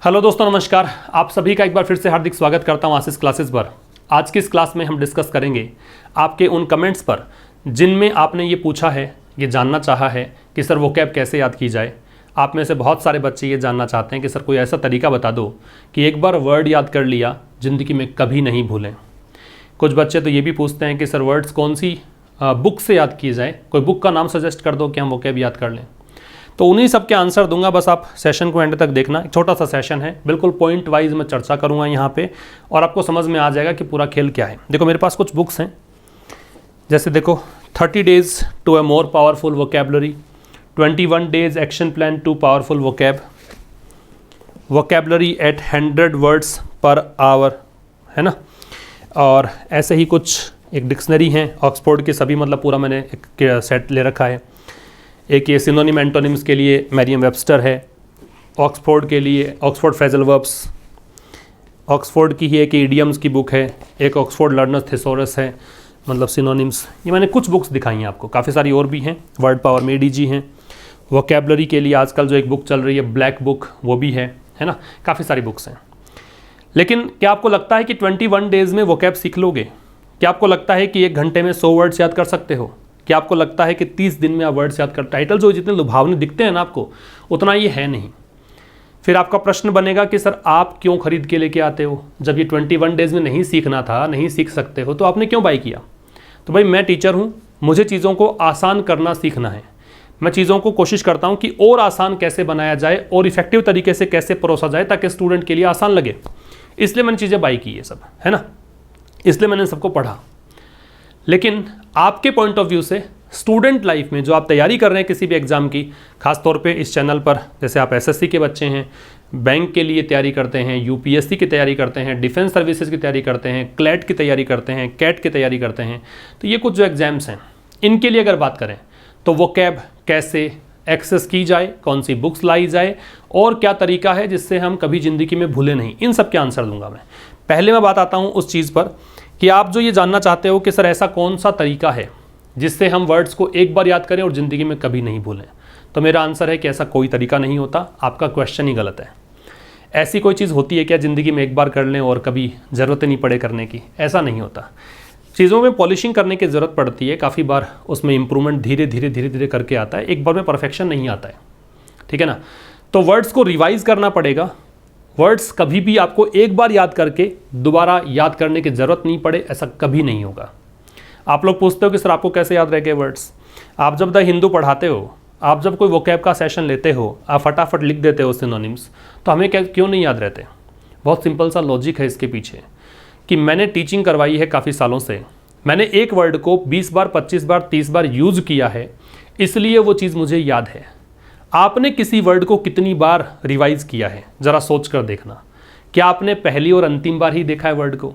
Hello दोस्तों, नमस्कार। आप सभी का एक बार फिर से हार्दिक स्वागत करता हूं आशीष क्लासेस पर। आज की इस क्लास में हम डिस्कस करेंगे आपके उन कमेंट्स पर जिनमें आपने ये पूछा है, ये जानना चाहा है कि सर वोकैब कैसे याद की जाए। आप में से बहुत सारे बच्चे ये जानना चाहते हैं कि सर कोई ऐसा तरीका बता दो कि एक बार वर्ड याद कर लिया ज़िंदगी में कभी नहीं भूलें। कुछ बच्चे तो ये भी पूछते हैं कि सर वर्ड्स कौन सी बुक से याद किए जाए, कोई बुक का नाम सजेस्ट कर दो कि हम वोकैब याद कर लें। तो उन्हीं सब के आंसर दूंगा, बस आप सेशन को एंड तक देखना। एक छोटा सा सेशन है, बिल्कुल पॉइंट वाइज मैं चर्चा करूंगा यहाँ पे और आपको समझ में आ जाएगा कि पूरा खेल क्या है। देखो मेरे पास कुछ बुक्स हैं, जैसे देखो 30 days to a more powerful vocabulary, 21 days action plan to powerful vocab, vocabulary at 100 words per hour, है ना। और ऐसे ही कुछ एक डिक्शनरी है ऑक्सफोर्ड के सभी, मतलब पूरा मैंने एक सेट ले रखा है। एक ये सिनोनिम एंटोनिम्स के लिए मैरियम वेबस्टर है, ऑक्सफोर्ड के लिए ऑक्सफोर्ड फ्रेजल वर्ब्स, ऑक्सफोर्ड की ही एक इडियम्स की बुक है, एक ऑक्सफोर्ड लर्नर्स थेसोरस है, मतलब सिनोनिम्स। ये मैंने कुछ बुक्स दिखाई हैं आपको, काफ़ी सारी और भी हैं। वर्ड पावर में ADG हैं। वोकैबुलरी के लिए आजकल जो एक बुक चल रही है ब्लैक बुक, वो भी है ना। काफ़ी सारी बुक्स हैं। लेकिन क्या आपको लगता है कि 21 डेज़ में वोकैब सीख लोगे? क्या आपको लगता है कि 1 घंटे में 100 वर्ड्स याद कर सकते हो? क्या आपको लगता है कि 30 दिन में आप वर्ड्स याद कर? टाइटल जो जितने लुभावने दिखते हैं ना आपको, उतना ये है नहीं। फिर आपका प्रश्न बनेगा कि सर आप क्यों खरीद के लेके आते हो? जब ये 21 डेज़ में नहीं सीखना था, नहीं सीख सकते हो, तो आपने क्यों बाय किया? तो भाई मैं टीचर हूँ, मुझे चीज़ों को आसान करना सीखना है। मैं चीज़ों को कोशिश करता हूँ कि और आसान कैसे बनाया जाए और इफेक्टिव तरीके से कैसे परोसा जाए ताकि स्टूडेंट के लिए आसान लगे। इसलिए मैंने चीज़ें बाय की, ये सब है ना, इसलिए मैंने सबको पढ़ा। लेकिन आपके पॉइंट ऑफ व्यू से स्टूडेंट लाइफ में जो आप तैयारी कर रहे हैं किसी भी एग्ज़ाम की, खास तौर पे इस चैनल पर, जैसे आप SSC के बच्चे हैं, बैंक के लिए तैयारी करते हैं, UPSC की तैयारी करते हैं, डिफेंस सर्विसेज की तैयारी करते हैं, क्लैट की तैयारी करते हैं, कैट की तैयारी करते हैं, तो ये कुछ जो एग्ज़ाम्स हैं इनके लिए अगर बात करें तो वोकैब कैसे एक्सेस की जाए, कौन सी बुक्स लाई जाए और क्या तरीका है जिससे हम कभी ज़िंदगी में भूले नहीं, इन सब के आंसर दूंगा मैं। पहले मैं बात आता हूँ उस चीज़ पर कि आप जो ये जानना चाहते हो कि सर ऐसा कौन सा तरीका है जिससे हम वर्ड्स को एक बार याद करें और ज़िंदगी में कभी नहीं भूलें। तो मेरा आंसर है कि ऐसा कोई तरीका नहीं होता, आपका क्वेश्चन ही गलत है। ऐसी कोई चीज़ होती है क्या ज़िंदगी में एक बार कर लें और कभी ज़रूरत नहीं पड़े करने की? ऐसा नहीं होता। चीज़ों में पॉलिशिंग करने की ज़रूरत पड़ती है, काफ़ी बार उसमें इंप्रूवमेंट धीरे धीरे करके आता है, एक बार में परफेक्शन नहीं आता है, ठीक है ना। तो वर्ड्स को रिवाइज़ करना पड़ेगा। वर्ड्स कभी भी आपको एक बार याद करके दोबारा याद करने की ज़रूरत नहीं पड़े, ऐसा कभी नहीं होगा। आप लोग पूछते हो कि सर आपको कैसे याद रह गए वर्ड्स? आप जब द हिंदू पढ़ाते हो, आप जब कोई वोकैब का सेशन लेते हो, आप फटाफट लिख देते हो सिनोनिम्स, तो हमें क्यों नहीं याद रहते? बहुत सिंपल सा लॉजिक है इसके पीछे कि मैंने टीचिंग करवाई है काफ़ी सालों से, मैंने एक वर्ड को 20 बार 25 बार 30 बार यूज़ किया है, इसलिए वो चीज़ मुझे याद है। आपने किसी वर्ड को कितनी बार रिवाइज किया है, ज़रा सोच कर देखना। क्या आपने पहली और अंतिम बार ही देखा है वर्ड को?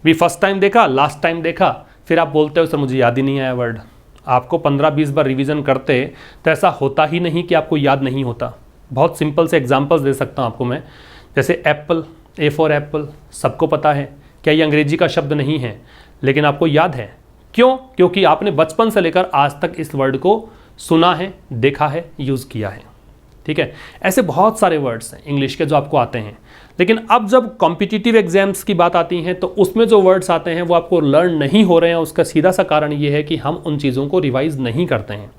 भी फर्स्ट टाइम देखा, लास्ट टाइम देखा, फिर आप बोलते हो सर मुझे याद ही नहीं आया वर्ड। आपको 15-20 बार रिवीजन करते तो ऐसा होता ही नहीं कि आपको याद नहीं होता। बहुत सिंपल से एग्जांपल्स दे सकता हूँ आपको मैं, जैसे एप्पल, A फॉर एप्पल, सबको पता है। क्या ये अंग्रेजी का शब्द नहीं है? लेकिन आपको याद है। क्यों? क्योंकि आपने बचपन से लेकर आज तक इस वर्ड को सुना है, देखा है, यूज़ किया है, ठीक है। ऐसे बहुत सारे वर्ड्स हैं इंग्लिश के जो आपको आते हैं। लेकिन अब जब कॉम्पिटिटिव एग्जाम्स की बात आती है तो उसमें जो वर्ड्स आते हैं वो आपको लर्न नहीं हो रहे हैं। उसका सीधा सा कारण ये है कि हम उन चीज़ों को रिवाइज नहीं करते हैं।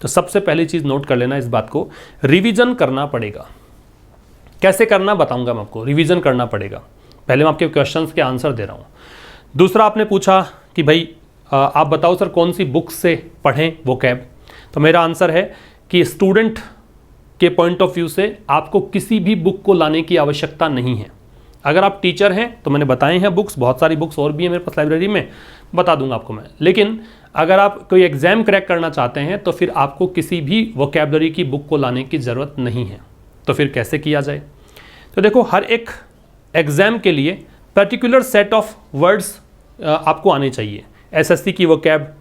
तो सबसे पहली चीज़ नोट कर लेना इस बात को, रिविज़न करना पड़ेगा। कैसे करना बताऊँगा मैं आपको, रिविज़न करना पड़ेगा। पहले मैं आपके क्वेश्चन के आंसर दे रहा हूँ। दूसरा आपने पूछा कि भाई आप बताओ सर कौन सी बुक से पढ़ें वोकैब। तो मेरा आंसर है कि स्टूडेंट के पॉइंट ऑफ व्यू से आपको किसी भी बुक को लाने की आवश्यकता नहीं है। अगर आप टीचर हैं तो मैंने बताए हैं बुक्स, बहुत सारी बुक्स और भी हैं मेरे पास लाइब्रेरी में, बता दूंगा आपको मैं। लेकिन अगर आप कोई एग्ज़ाम क्रैक करना चाहते हैं तो फिर आपको किसी भी वोकैबुलरी की बुक को लाने की ज़रूरत नहीं है। तो फिर कैसे किया जाए? तो देखो, हर एक एग्ज़ाम के लिए पर्टिकुलर सेट ऑफ वर्ड्स आपको आने चाहिए। SSC की वोकैब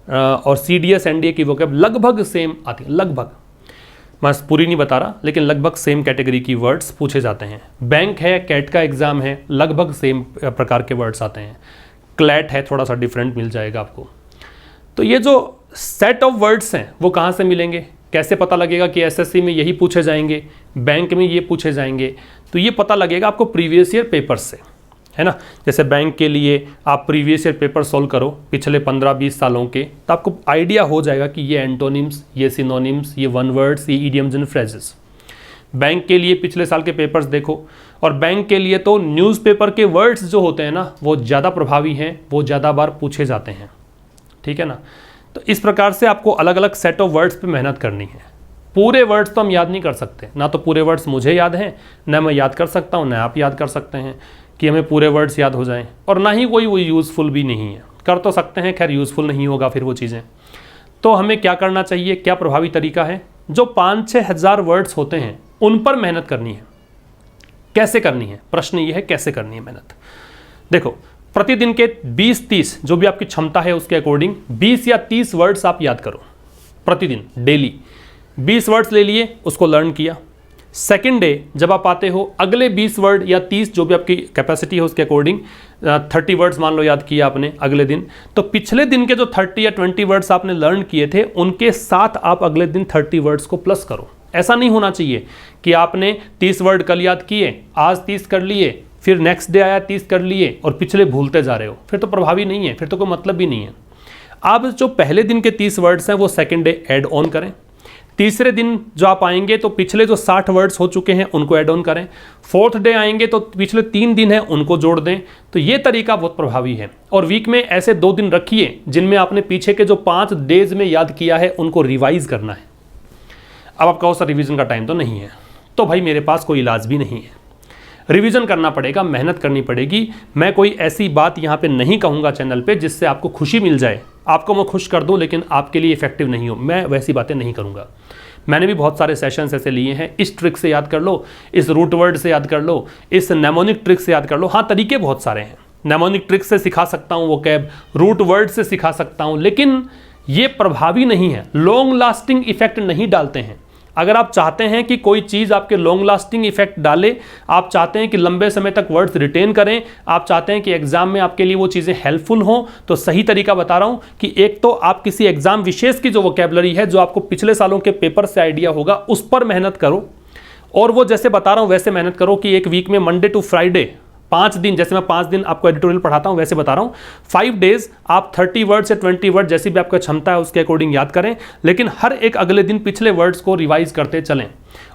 और CDS NDA की वोकैब लगभग सेम आती है, लगभग, मैं पूरी नहीं बता रहा, लेकिन लगभग सेम कैटेगरी की वर्ड्स पूछे जाते हैं। बैंक है, कैट का एग्ज़ाम है, लगभग सेम प्रकार के वर्ड्स आते हैं। क्लैट है, थोड़ा सा डिफरेंट मिल जाएगा आपको। तो ये जो सेट ऑफ वर्ड्स हैं वो कहाँ से मिलेंगे? कैसे पता लगेगा कि SSC में यही पूछे जाएंगे, बैंक में ये पूछे जाएंगे? तो ये पता लगेगा आपको प्रीवियस ईयर पेपर्स से, है ना। जैसे बैंक के लिए आप प्रीवियस ईयर पेपर सॉल्व करो पिछले 15-20 सालों के, तो आपको आइडिया हो जाएगा कि ये एंटोनिम्स, ये सिनोनिम्स, ये वन वर्ड्स, ये इडियम्स एंड फ्रेजेस। बैंक के लिए पिछले साल के पेपर्स देखो, और बैंक के लिए तो न्यूज़पेपर के वर्ड्स जो होते हैं ना वो ज़्यादा प्रभावी हैं, वो ज़्यादा बार पूछे जाते हैं, ठीक है ना। तो इस प्रकार से आपको अलग अलग सेट ऑफ वर्ड्स पे मेहनत करनी है। पूरे वर्ड्स तो हम याद नहीं कर सकते, ना तो पूरे वर्ड्स मुझे याद हैं, ना मैं याद कर सकता हूँ, ना आप याद कर सकते हैं कि हमें पूरे वर्ड्स याद हो जाएं, और ना ही कोई वो यूज़फुल भी नहीं है। कर तो सकते हैं, खैर यूज़फुल नहीं होगा फिर वो चीज़ें। तो हमें क्या करना चाहिए, क्या प्रभावी तरीका है, जो 5-6 हज़ार वर्ड्स होते हैं उन पर मेहनत करनी है। कैसे करनी है, प्रश्न ये है कैसे करनी है मेहनत। देखो, प्रतिदिन के 20-30 जो भी आपकी क्षमता है उसके अकॉर्डिंग 20 या 30 वर्ड्स आप याद करो प्रतिदिन, डेली 20 वर्ड्स ले लिए, उसको लर्न किया। सेकेंड डे जब आप आते हो, अगले 20 वर्ड या 30 जो भी आपकी कैपेसिटी है उसके अकॉर्डिंग 30 वर्ड्स मान लो याद किया आपने अगले दिन, तो पिछले दिन के जो 30 या 20 वर्ड्स आपने लर्न किए थे उनके साथ आप अगले दिन 30 वर्ड्स को प्लस करो। ऐसा नहीं होना चाहिए कि आपने 30 वर्ड कल याद किए, आज 30 कर लिए, फिर नेक्स्ट डे आया 30 कर लिए और पिछले भूलते जा रहे हो, फिर तो प्रभावी नहीं है, फिर तो कोई मतलब भी नहीं है। आप जो पहले दिन के 30 वर्ड्स हैं वो सेकेंड डे ऐड ऑन करें। तीसरे दिन जो आप आएंगे तो पिछले जो 60 वर्ड्स हो चुके हैं उनको ऐड ऑन करें। फोर्थ डे आएंगे तो पिछले 3 दिन हैं उनको जोड़ दें। तो ये तरीका बहुत प्रभावी है। और वीक में ऐसे 2 दिन रखिए जिनमें आपने पीछे के जो 5 डेज में याद किया है उनको रिवाइज करना है। अब आप कहो सर रिवीजन का टाइम तो नहीं है, तो भाई मेरे पास कोई इलाज भी नहीं है। रिवीजन करना पड़ेगा, मेहनत करनी पड़ेगी। मैं कोई ऐसी बात यहाँ पे नहीं कहूँगा चैनल पे जिससे आपको खुशी मिल जाए, आपको मैं खुश कर दूँ लेकिन आपके लिए इफेक्टिव नहीं हो, मैं वैसी बातें नहीं करूँगा। मैंने भी बहुत सारे सेशंस ऐसे लिए हैं, इस ट्रिक से याद कर लो, इस रूट वर्ड से याद कर लो, इस नेमोनिक ट्रिक से याद कर लो। हाँ, तरीके बहुत सारे हैं, नेमोनिक ट्रिक से सिखा सकता हूँ, वो कैब रूट वर्ड से सिखा सकता हूँ, लेकिन ये प्रभावी नहीं है, लॉन्ग लास्टिंग इफेक्ट नहीं डालते हैं। अगर आप चाहते हैं कि कोई चीज़ आपके लॉन्ग लास्टिंग इफेक्ट डाले, आप चाहते हैं कि लंबे समय तक वर्ड्स रिटेन करें, आप चाहते हैं कि एग्जाम में आपके लिए वो चीज़ें हेल्पफुल हों, तो सही तरीका बता रहा हूं कि एक तो आप किसी एग्जाम विशेष की जो वोकैबुलरी है, जो आपको पिछले सालों के पेपर से आइडिया होगा, उस पर मेहनत करो। और वो जैसे बता रहा हूँ वैसे मेहनत करो कि एक वीक में मंडे टू फ्राइडे 5 दिन, जैसे मैं 5 दिन आपको एडिटोरियल पढ़ाता हूं वैसे बता रहा हूं, 5 डेज आप 30 वर्ड से 20 वर्ड जैसी भी आपका क्षमता है उसके अकॉर्डिंग याद करें, लेकिन हर एक अगले दिन पिछले वर्ड्स को रिवाइज करते चलें।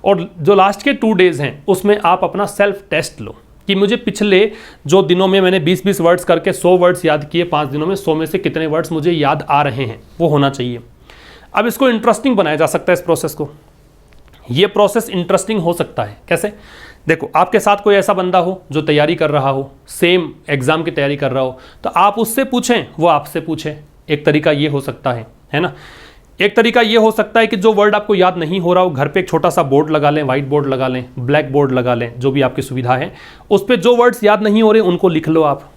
और जो लास्ट के 2 डेज हैं उसमें आप अपना सेल्फ टेस्ट लो कि मुझे पिछले जो दिनों में मैंने 20-20 वर्ड्स करके 100 वर्ड्स याद किए, 5 दिनों में 100 में से कितने वर्ड्स मुझे याद आ रहे हैं, वो होना चाहिए। अब इसको इंटरेस्टिंग बनाया जा सकता है, इस प्रोसेस को, ये प्रोसेस इंटरेस्टिंग हो सकता है। कैसे? देखो, आपके साथ कोई ऐसा बंदा हो जो तैयारी कर रहा हो, सेम एग्जाम की तैयारी कर रहा हो, तो आप उससे पूछें, वो आपसे पूछे। एक तरीका ये हो सकता है ना। एक तरीका ये हो सकता है कि जो वर्ड आपको याद नहीं हो रहा हो, घर पे एक छोटा सा बोर्ड लगा लें, व्हाइट बोर्ड लगा लें, ब्लैक बोर्ड लगा लें, जो भी आपकी सुविधा है, उस पर जो वर्ड्स याद नहीं हो रहे उनको लिख लो आप,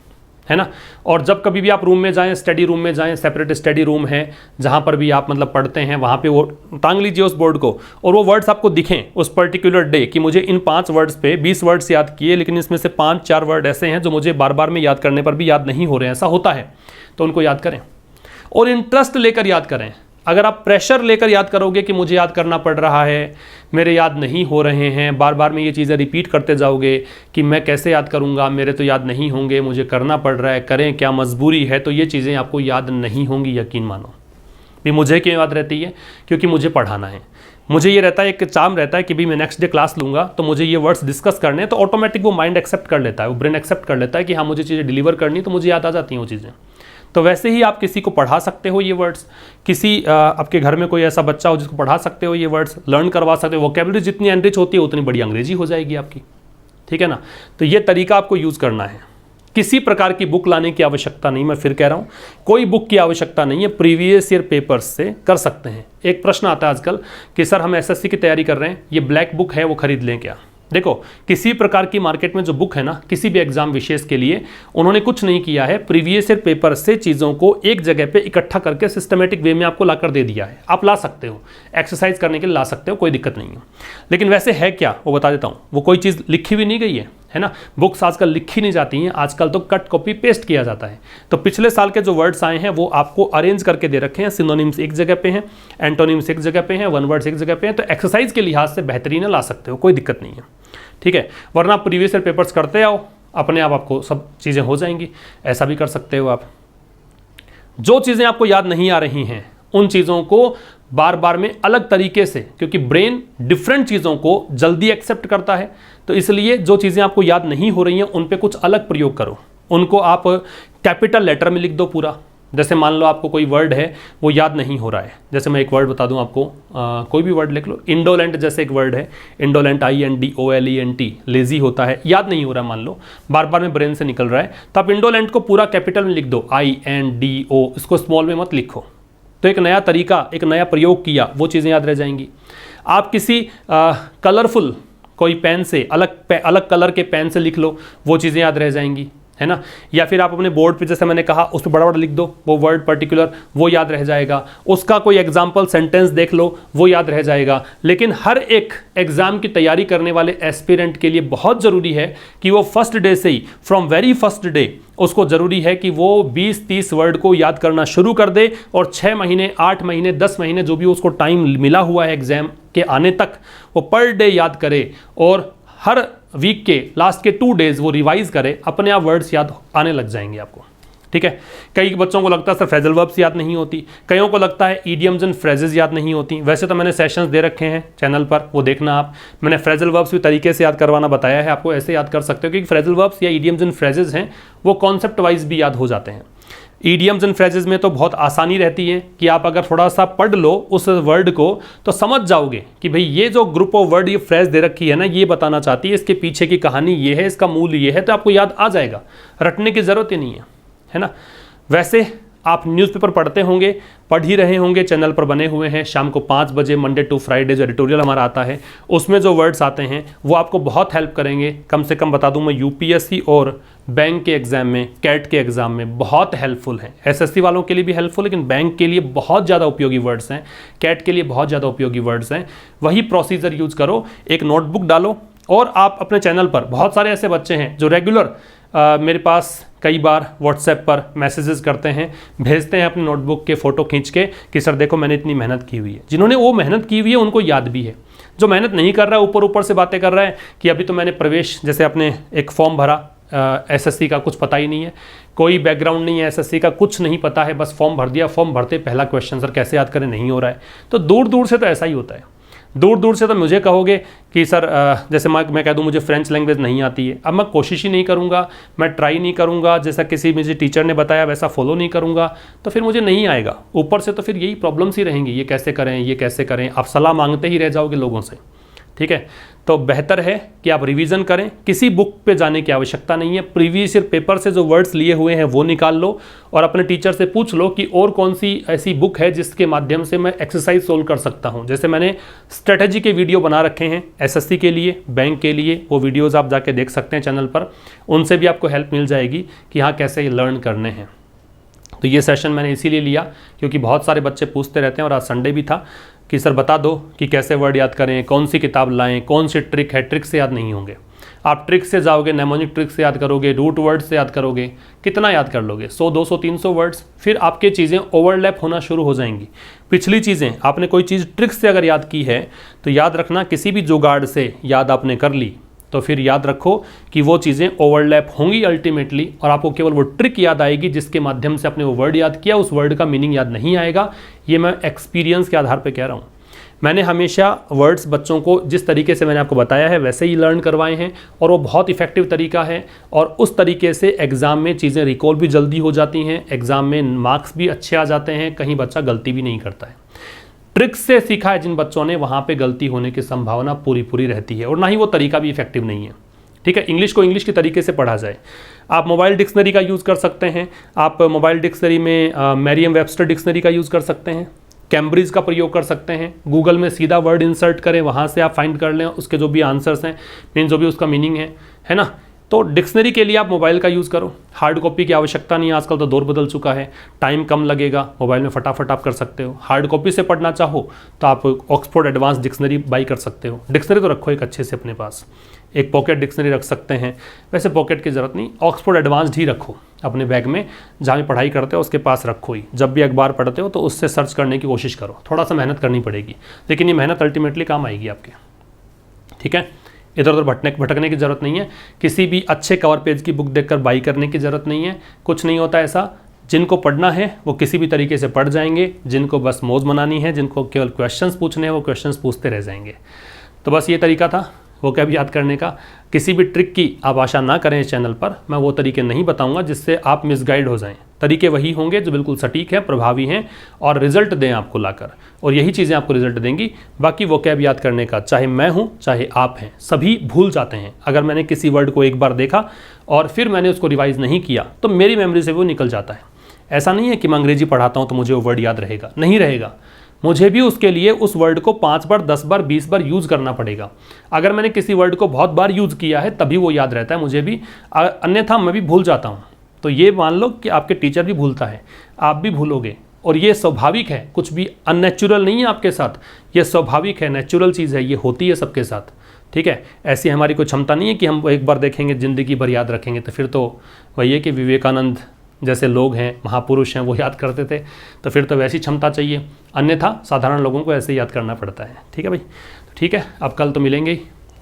है ना। और जब कभी भी आप रूम में जाएं, स्टडी रूम में जाएं, सेपरेट स्टडी रूम है जहाँ पर भी आप मतलब पढ़ते हैं, वहाँ पे वो टांग लीजिए उस बोर्ड को, और वो वर्ड्स आपको दिखें उस पर्टिकुलर डे कि मुझे इन 5 वर्ड्स पे 20 वर्ड्स याद किए, लेकिन इसमें से 5-4 वर्ड ऐसे हैं जो मुझे बार बार में याद करने पर भी याद नहीं हो रहे हैं। ऐसा होता है, तो उनको याद करें और इंटरेस्ट लेकर याद करें। अगर आप प्रेशर लेकर याद करोगे कि मुझे याद करना पड़ रहा है, मेरे याद नहीं हो रहे हैं, बार बार में ये चीज़ें रिपीट करते जाओगे कि मैं कैसे याद करूँगा, मेरे तो याद नहीं होंगे, मुझे करना पड़ रहा है, करें क्या, मजबूरी है, तो ये चीज़ें आपको याद नहीं होंगी, यकीन मानो। भी मुझे क्यों याद रहती है? क्योंकि मुझे पढ़ाना है, मुझे ये रहता है, एक चार्म रहता है कि भी मैं नेक्स्ट डे क्लास लूँगा तो मुझे ये वर्ड्स डिस्कस करने हैं, तो ऑटोमेटिक वो माइंड एक्सेप्ट कर लेता है, वो ब्रेन एक्सेप्ट कर लेता है कि हाँ मुझे चीज़ें डिलीवर करनी, तो मुझे याद आ जाती हैं वो चीज़ें। तो वैसे ही आप किसी को पढ़ा सकते हो ये वर्ड्स, किसी आपके घर में कोई ऐसा बच्चा हो जिसको पढ़ा सकते हो, ये वर्ड्स लर्न करवा सकते हो। वोकैबुलरी जितनी एनरिच होती है उतनी बड़ी अंग्रेजी हो जाएगी आपकी, ठीक है ना। तो ये तरीका आपको यूज़ करना है। किसी प्रकार की बुक लाने की आवश्यकता नहीं, मैं फिर कह रहा हूँ, कोई बुक की आवश्यकता नहीं है, प्रीवियस ईयर पेपर्स से कर सकते हैं। एक प्रश्न आता है आजकल कि सर हम एसएससी की तैयारी कर रहे हैं, ये ब्लैक बुक है वो खरीद लें क्या? देखो, किसी प्रकार की मार्केट में जो बुक है ना, किसी भी एग्जाम विशेष के लिए उन्होंने कुछ नहीं किया है, प्रीवियस ईयर पेपर से चीज़ों को एक जगह पे इकट्ठा करके सिस्टमेटिक वे में आपको लाकर दे दिया है। आप ला सकते हो, एक्सरसाइज करने के लिए ला सकते हो, कोई दिक्कत नहीं है। लेकिन वैसे है क्या, वो बता देता हूँ। वो कोई चीज़ लिखी भी नहीं गई है है ना। बुक्स आजकल लिखी नहीं जाती हैं, आजकल तो कट कॉपी पेस्ट किया जाता है। तो पिछले साल के जो वर्ड्स आए हैं वो आपको अरेंज करके दे रखे हैं, सिनोनिम्स एक जगह पे हैं, एंटोनिम्स एक जगह पे हैं, वन वर्ड्स एक जगह पे हैं। तो एक्सरसाइज के लिहाज से बेहतरीन ला सकते हो, कोई दिक्कत नहीं है, ठीक है। वरना आप प्रीवियस ईयर पेपर्स करते आओ, अपने आप आपको सब चीज़ें हो जाएंगी। ऐसा भी कर सकते हो आप। जो चीज़ें आपको याद नहीं आ रही हैं उन चीज़ों को बार बार में अलग तरीके से, क्योंकि ब्रेन डिफरेंट चीज़ों को जल्दी एक्सेप्ट करता है, तो इसलिए जो चीज़ें आपको याद नहीं हो रही हैं उन पे कुछ अलग प्रयोग करो। उनको आप कैपिटल लेटर में लिख दो पूरा। जैसे मान लो आपको कोई वर्ड है वो याद नहीं हो रहा है, जैसे मैं एक वर्ड बता दूं आपको, कोई भी वर्ड लिख लो। इंडोलेंट जैसे एक वर्ड है, इंडोलेंट, INDOLENT, लेजी होता है, याद नहीं हो रहा, मान लो बार बार में ब्रेन से निकल रहा है, तो आप इंडोलेंट को पूरा कैपिटल में लिख दो, INDO, इसको स्मॉल में मत लिखो। तो एक नया तरीका, एक नया प्रयोग किया, वो चीज़ें याद रह जाएंगी। आप किसी कलरफुल कोई पेन से अलग कलर के पेन से लिख लो, वो चीज़ें याद रह जाएंगी, है ना। या फिर आप अपने बोर्ड पे, जैसे मैंने कहा, उस पर बड़ा बड़ा लिख दो वो वर्ड पर्टिकुलर, वो याद रह जाएगा। उसका कोई एग्जाम्पल सेंटेंस देख लो, वो याद रह जाएगा। लेकिन हर एक एग्जाम की तैयारी करने वाले एस्पिरेंट के लिए बहुत ज़रूरी है कि वो फर्स्ट डे से ही, फ्रॉम वेरी फर्स्ट डे, उसको ज़रूरी है कि वो 20-30 वर्ड को याद करना शुरू कर दे, और 6 महीने, 8 महीने, 10 महीने जो भी उसको टाइम मिला हुआ है एग्जाम के आने तक, वो पर डे याद करे, और हर वीक के लास्ट के 2 डेज वो रिवाइज करे। अपने आप वर्ड्स याद आने लग जाएंगे आपको, ठीक है। कई बच्चों को लगता है सर फ्रेजल वर्ब्स याद नहीं होती, कईयों को लगता है ईडियम्स एंड फ्रेजेस याद नहीं होती। वैसे तो मैंने सेशंस दे रखे हैं चैनल पर, वो देखना आप। मैंने फ्रेजल वर्ब्स भी तरीके से याद करवाना बताया है आपको, ऐसे याद कर सकते हो, क्योंकि फ्रेजल वर्ब्स या ईडियम्स एंड फ्रेजेस हैं वो कॉन्सेप्ट वाइज भी याद हो जाते हैं। ईडियम्स एंड फ्रेजेस में तो बहुत आसानी रहती है कि आप अगर थोड़ा सा पढ़ लो उस वर्ड को तो समझ जाओगे कि भाई ये जो ग्रुप ऑफ वर्ड, ये फ्रेज दे रखी है ना, ये बताना चाहती है, इसके पीछे की कहानी ये है, इसका मूल ये है, तो आपको याद आ जाएगा, रटने की ज़रूरत ही नहीं है ना। वैसे आप न्यूज़पेपर पढ़ते होंगे, पढ़ ही रहे होंगे, चैनल पर बने हुए हैं। शाम को 5 बजे मंडे टू फ्राइडे जो एडिटोरियल हमारा आता है, उसमें जो वर्ड्स आते हैं वो आपको बहुत हेल्प करेंगे। कम से कम बता दूं मैं, UPSC और बैंक के एग्ज़ाम में, कैट के एग्ज़ाम में बहुत हेल्पफुल हैं। SSC वालों के लिए भी हेल्पफुल, लेकिन बैंक के लिए बहुत ज़्यादा उपयोगी वर्ड्स हैं, कैट के लिए बहुत ज़्यादा उपयोगी वर्ड्स हैं। वही प्रोसीजर यूज़ करो, एक नोटबुक डालो, और आप अपने चैनल पर, बहुत सारे ऐसे बच्चे हैं जो रेगुलर मेरे पास कई बार व्हाट्सएप पर मैसेजेस करते हैं, भेजते हैं अपनी नोटबुक के फ़ोटो खींच के कि सर देखो मैंने इतनी मेहनत की हुई है। जिन्होंने वो मेहनत की हुई है उनको याद भी है, जो मेहनत नहीं कर रहा है ऊपर से बातें कर रहा है कि अभी तो मैंने प्रवेश, जैसे अपने एक फॉर्म भरा, SSC का कुछ पता ही नहीं है, कोई बैकग्राउंड नहीं है SSC का, कुछ नहीं पता है, बस फॉर्म भर दिया, फॉर्म भरते पहला क्वेश्चन सर कैसे याद करें नहीं हो रहा है। तो दूर दूर से तो ऐसा ही होता है। दूर दूर से तो मुझे कहोगे कि सर जैसे मैं कह दूं मुझे फ्रेंच लैंग्वेज नहीं आती है, अब मैं कोशिश ही नहीं करूंगा, मैं ट्राई नहीं करूंगा, जैसा किसी मुझे टीचर ने बताया वैसा फॉलो नहीं करूंगा, तो फिर मुझे नहीं आएगा। ऊपर से तो फिर यही प्रॉब्लम्स ही रहेंगी, ये कैसे करें, ये कैसे करें, आप सलाह मांगते ही रह जाओगे लोगों से, ठीक है। तो बेहतर है कि आप रिवीजन करें, किसी बुक पे जाने की आवश्यकता नहीं है। प्रीवियस ईयर पेपर से जो वर्ड्स लिए हुए हैं वो निकाल लो, और अपने टीचर से पूछ लो कि और कौन सी ऐसी बुक है जिसके माध्यम से मैं एक्सरसाइज सोल्व कर सकता हूं। जैसे मैंने स्ट्रेटजी के वीडियो बना रखे हैं SSC के लिए, बैंक के लिए, वो वीडियोज़ आप जाके देख सकते हैं चैनल पर, उनसे भी आपको हेल्प मिल जाएगी कि हाँ कैसे लर्न करने हैं। तो ये सेशन मैंने इसीलिए लिया क्योंकि बहुत सारे बच्चे पूछते रहते हैं, और आज संडे भी था, कि सर बता दो कि कैसे वर्ड याद करें, कौन सी किताब लाएं, कौन सी ट्रिक है। ट्रिक से याद नहीं होंगे, आप ट्रिक से जाओगे, नेमोनिक ट्रिक से याद करोगे, रूट वर्ड से याद करोगे, कितना याद कर लोगे, 100, 200, 300 वर्ड्स, फिर आपके चीज़ें ओवरलैप होना शुरू हो जाएंगी। पिछली चीज़ें आपने कोई चीज़ ट्रिक से अगर याद की है तो याद रखना, किसी भी जुगाड़ से याद आपने कर ली तो फिर याद रखो कि वो चीज़ें ओवरलैप होंगी अल्टीमेटली, और आपको केवल वो ट्रिक याद आएगी जिसके माध्यम से आपने वो वर्ड याद किया, उस वर्ड का मीनिंग याद नहीं आएगा। ये मैं एक्सपीरियंस के आधार पर कह रहा हूँ। मैंने हमेशा वर्ड्स बच्चों को जिस तरीके से मैंने आपको बताया है वैसे ही लर्न करवाए हैं, और वो बहुत इफेक्टिव तरीका है, और उस तरीके से एग्ज़ाम में चीज़ें रिकॉल भी जल्दी हो जाती हैं, एग्ज़ाम में मार्क्स भी अच्छे आ जाते हैं, कहीं बच्चा गलती भी नहीं करता है। ट्रिक्स से सीखा है जिन बच्चों ने, वहाँ पे गलती होने की संभावना पूरी रहती है, और ना ही वो तरीका भी इफेक्टिव नहीं है, ठीक है। इंग्लिश को इंग्लिश के तरीके से पढ़ा जाए। आप मोबाइल डिक्शनरी का यूज़ कर सकते हैं, आप मोबाइल डिक्शनरी में मैरियम वेबस्टर डिक्शनरी का यूज़ कर सकते हैं, कैम्ब्रिज का प्रयोग कर सकते हैं, गूगल में सीधा वर्ड इंसर्ट करें, वहाँ से आप फाइंड कर लें उसके जो भी आंसर्स हैं, मीन जो भी उसका मीनिंग है ना। तो डिक्शनरी के लिए आप मोबाइल का यूज़ करो, हार्ड कॉपी की आवश्यकता नहीं है, आजकल तो दौर बदल चुका है, टाइम कम लगेगा, मोबाइल में फटाफट आप कर सकते हो। हार्ड कॉपी से पढ़ना चाहो तो आप ऑक्सफोर्ड एडवांस डिक्शनरी बाई कर सकते हो। डिक्शनरी तो रखो एक अच्छे से अपने पास, एक पॉकेट डिक्शनरी रख सकते हैं, वैसे पॉकेट की ज़रूरत नहीं, ऑक्सफोर्ड एडवांस्ड ही रखो अपने बैग में, जहाँ भी पढ़ाई करते हो उसके पास रखो ही। जब भी अखबार पढ़ते हो तो उससे सर्च करने की कोशिश करो, थोड़ा सा मेहनत करनी पड़ेगी, लेकिन ये मेहनत अल्टीमेटली काम आएगी आपके, ठीक है। इधर उधर भटकने की ज़रूरत नहीं है, किसी भी अच्छे कवर पेज की बुक देखकर बाई करने की ज़रूरत नहीं है, कुछ नहीं होता ऐसा। जिनको पढ़ना है वो किसी भी तरीके से पढ़ जाएंगे, जिनको बस मौज मनानी है, जिनको केवल क्वेश्चंस पूछने हैं वो क्वेश्चंस पूछते रह जाएंगे। तो बस ये तरीका था वो क्या भी याद करने का। किसी भी ट्रिक की आप आशा ना करें इस चैनल पर, मैं वो तरीके नहीं बताऊंगा जिससे आप मिसगाइड हो जाएं। तरीके वही होंगे जो बिल्कुल सटीक हैं, प्रभावी हैं और रिजल्ट दें आपको लाकर, और यही चीज़ें आपको रिजल्ट देंगी। बाकी वो क्या भी याद करने का, चाहे मैं हूँ चाहे आप हैं, सभी भूल जाते हैं। अगर मैंने किसी वर्ड को एक बार देखा और फिर मैंने उसको रिवाइज़ नहीं किया तो मेरी मेमोरी से वो निकल जाता है। ऐसा नहीं है कि मैं अंग्रेजी पढ़ाता हूँ तो मुझे वो वर्ड याद रहेगा, नहीं रहेगा। मुझे भी उसके लिए उस वर्ड को 5 बार 10 बार 20 बार यूज़ करना पड़ेगा। अगर मैंने किसी वर्ड को बहुत बार यूज़ किया है तभी वो याद रहता है मुझे भी, अन्यथा मैं भी भूल जाता हूँ। तो ये मान लो कि आपके टीचर भी भूलता है, आप भी भूलोगे, और ये स्वाभाविक है, कुछ भी अननेचुरल नहीं है आपके साथ, ये स्वाभाविक है, नेचुरल चीज़ है, ये होती है सबके साथ, ठीक है। ऐसी हमारी कोई क्षमता नहीं है कि हम एक बार देखेंगे ज़िंदगी भर याद रखेंगे। तो फिर तो वही है कि विवेकानंद जैसे लोग हैं, महापुरुष हैं, वो याद करते थे, तो फिर तो वैसी क्षमता चाहिए, अन्यथा साधारण लोगों को ऐसे याद करना पड़ता है, ठीक है भाई। तो ठीक है, अब कल तो मिलेंगे ही,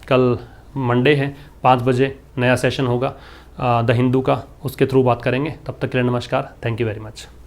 कल मंडे है, 5 बजे नया सेशन होगा द हिंदू का, उसके थ्रू बात करेंगे। तब तक के लिए नमस्कार, थैंक यू वेरी मच।